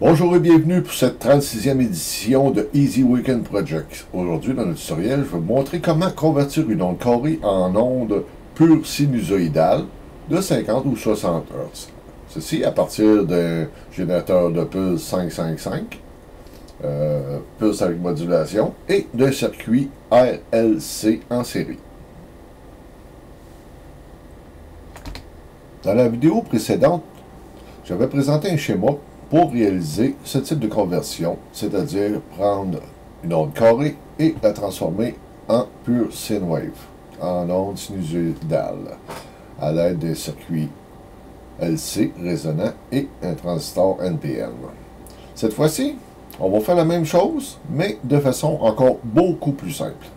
Bonjour et bienvenue pour cette 36e édition de Easy Weekend Project. Aujourd'hui, dans le tutoriel, je vais vous montrer comment convertir une onde carrée en onde pure sinusoïdale de 50 ou 60 Hz. Ceci à partir d'un générateur de pulse 555, pulse avec modulation, et d'un circuit RLC en série. Dans la vidéo précédente, j'avais présenté un schéma pour réaliser ce type de conversion, c'est-à-dire prendre une onde carrée et la transformer en pure sine wave, en onde sinusoïdale, à l'aide d'un circuit LC résonant et un transistor NPN. Cette fois-ci, on va faire la même chose, mais de façon encore beaucoup plus simple.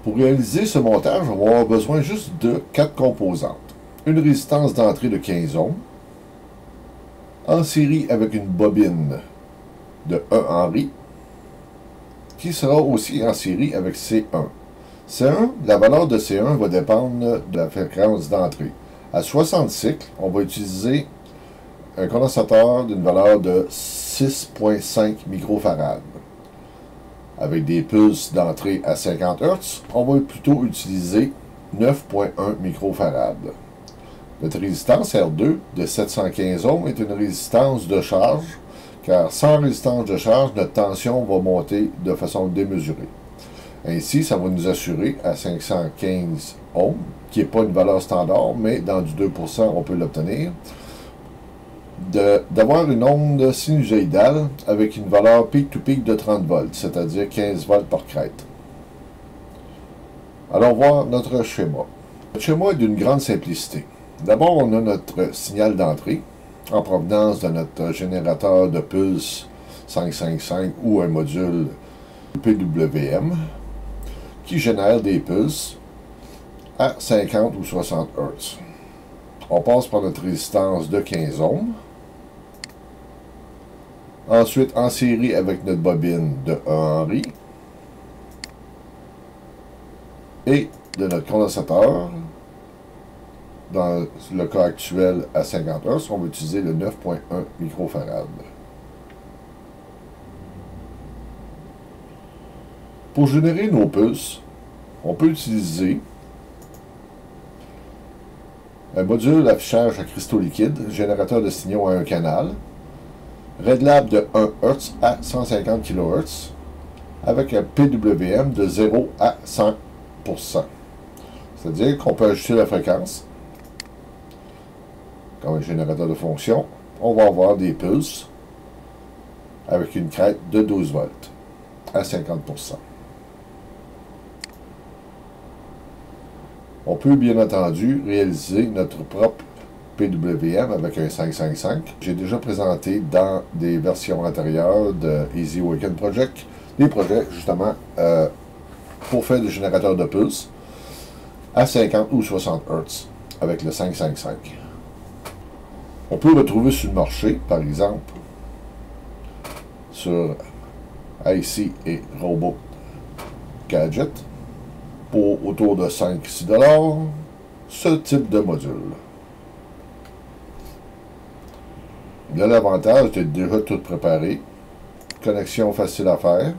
Pour réaliser ce montage, on va avoir besoin juste de 4 composantes. Une résistance d'entrée de 15 ohms, en série avec une bobine de 1 Henry, qui sera aussi en série avec C1. C1, la valeur de C1 va dépendre de la fréquence d'entrée. À 60 cycles, on va utiliser un condensateur d'une valeur de 6,5 microfarad. Avec des pulses d'entrée à 50 Hz, on va plutôt utiliser 9,1 microfarad. Notre résistance R2 de 715 ohms est une résistance de charge, car sans résistance de charge, notre tension va monter de façon démesurée. Ainsi, ça va nous assurer à 515 ohms, qui n'est pas une valeur standard, mais dans du 2%, on peut l'obtenir, d'avoir une onde sinusoïdale avec une valeur pic-to-pic de 30 volts, c'est-à-dire 15 volts par crête. Allons voir notre schéma. Notre schéma est d'une grande simplicité. D'abord, on a notre signal d'entrée en provenance de notre générateur de pulse 555 ou un module PWM qui génère des pulses à 50 ou 60 Hz. On passe par notre résistance de 15 ohms. Ensuite, en série avec notre bobine de 1 Henry et de notre condensateur. Dans le cas actuel à 50 Hz, on va utiliser le 9,1 microfarad. Pour générer nos pulses, on peut utiliser un module d'affichage à cristaux liquides, générateur de signaux à un canal, réglable de 1 Hz à 150 kHz, avec un PWM de 0 à 100%. C'est-à-dire qu'on peut ajuster la fréquence. Comme un générateur de fonction, on va avoir des pulses avec une crête de 12 volts à 50%. On peut bien entendu réaliser notre propre PWM avec un 555. J'ai déjà présenté dans des versions antérieures de Easy Weekend Project des projets justement pour faire des générateurs de pulses à 50 ou 60 Hz avec le 555. On peut retrouver sur le marché, par exemple, sur IC et Robot Gadget, pour autour de 5-6 $, ce type de module. Il a l'avantage d'être déjà tout préparé, connexion facile à faire,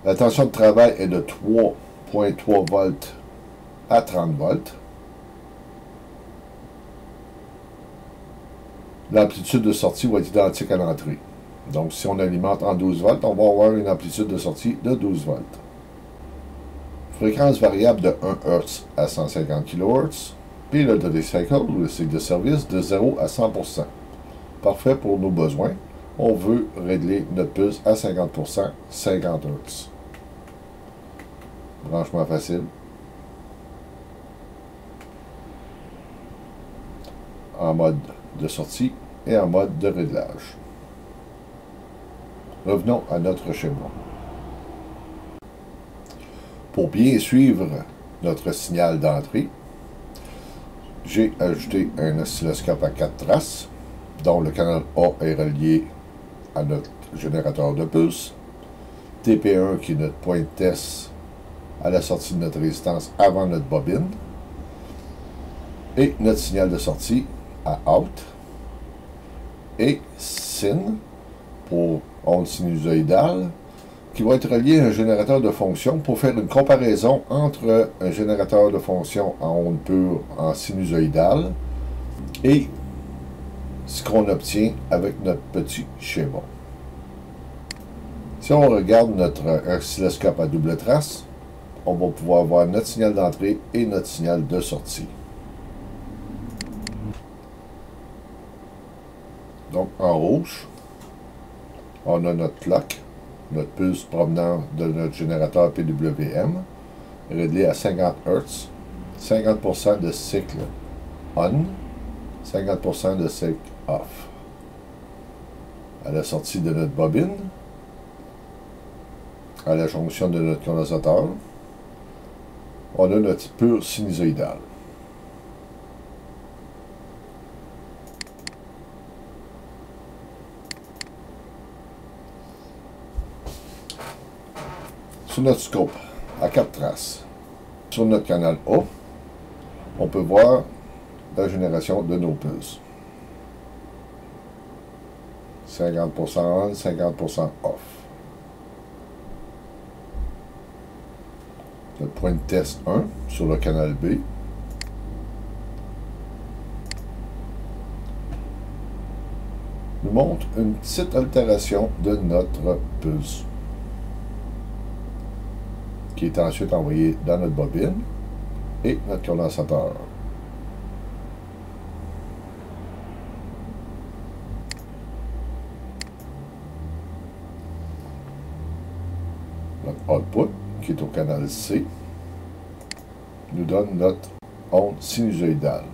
la tension de travail est de 3,3 volts à 30 volts. L'amplitude de sortie va être identique à l'entrée. Donc, si on alimente en 12 volts, on va avoir une amplitude de sortie de 12 volts. Fréquence variable de 1 Hz à 150 kHz. Pilote de cycle ou le cycle de service de 0 à 100%. Parfait pour nos besoins. On veut régler notre pulse à 50%, 50 Hz. Branchement facile. En mode de sortie et en mode de réglage. Revenons à notre schéma. Pour bien suivre notre signal d'entrée, j'ai ajouté un oscilloscope à 4 traces, dont le canal A est relié à notre générateur de pulse. TP1 qui est notre point de test à la sortie de notre résistance avant notre bobine. Et notre signal de sortie à out. Et SIN pour onde sinusoïdale qui va être relié à un générateur de fonction pour faire une comparaison entre un générateur de fonction en onde pure en sinusoïdale et ce qu'on obtient avec notre petit schéma. Si on regarde notre oscilloscope à double trace, on va pouvoir voir notre signal d'entrée et notre signal de sortie. Donc en rouge, on a notre clock, notre pulse provenant de notre générateur PWM, réglé à 50 Hz, 50% de cycle on, 50% de cycle off. À la sortie de notre bobine, à la jonction de notre condensateur, on a notre pure sinusoïdale. Sur notre scope, à 4 traces, sur notre canal A, on peut voir la génération de nos pulses. 50% on, 50% off. Le point de test 1 sur le canal B. Nous montre une petite altération de notre pulse, qui est ensuite envoyé dans notre bobine et notre condensateur. Notre output, qui est au canal C, nous donne notre onde sinusoïdale.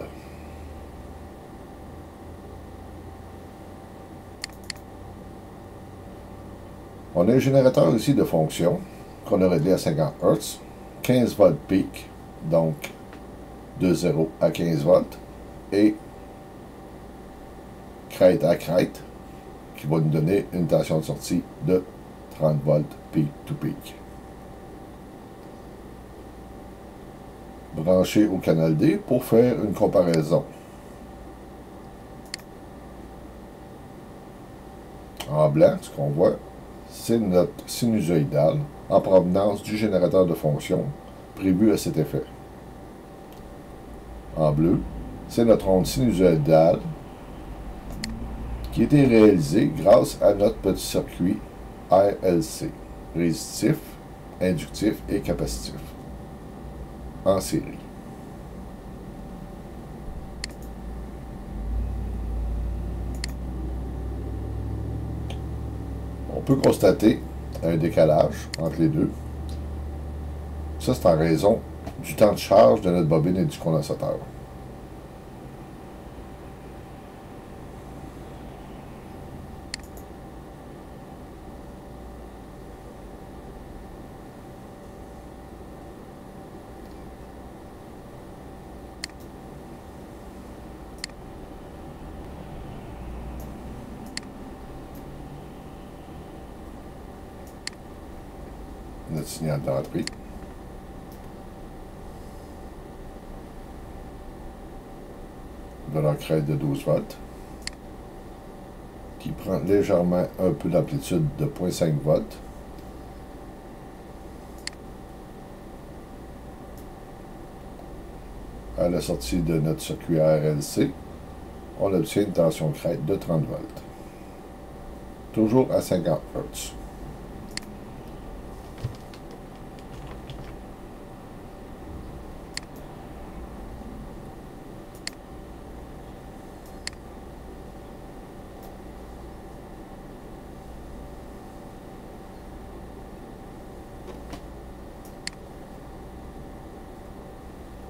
On a un générateur ici de fonction qu'on a réglé à 50 Hz, 15 volts pic, donc de 0 à 15 volts, et crête à crête, qui va nous donner une tension de sortie de 30 volts peak to peak. Branché au canal D pour faire une comparaison. En blanc, ce qu'on voit, c'est notre sinusoïdale en provenance du générateur de fonction prévu à cet effet. En bleu, c'est notre onde sinusoïdale qui a été réalisée grâce à notre petit circuit RLC, résistif, inductif et capacitif, en série. On peut constater un décalage entre les deux. Ça, c'est en raison du temps de charge de notre bobine et du condensateur. Notre signal d'entrée. De la crête de 12 volts, qui prend légèrement un peu d'amplitude de 0,5 volts. À la sortie de notre circuit RLC, on obtient une tension crête de 30 volts. Toujours à 50 Hz.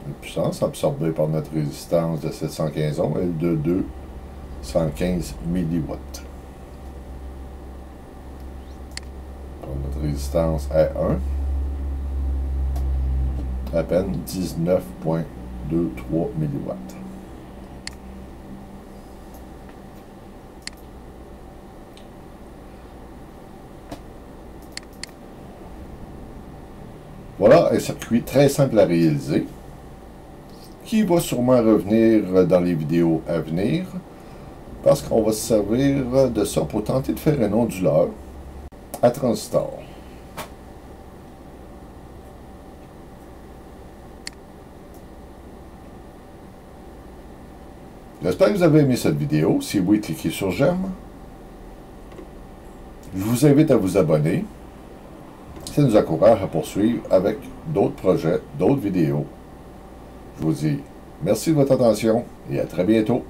La puissance absorbée par notre résistance de 715 ohms est de 215 mW. Pour notre résistance R1, à peine 19,23 mW. Voilà un circuit très simple à réaliser, qui va sûrement revenir dans les vidéos à venir, parce qu'on va se servir de ça pour tenter de faire un onduleur à transistor. J'espère que vous avez aimé cette vidéo. Si oui, cliquez sur j'aime. Je vous invite à vous abonner. Ça nous encourage à poursuivre avec d'autres projets, d'autres vidéos. Je vous dis merci de votre attention et à très bientôt.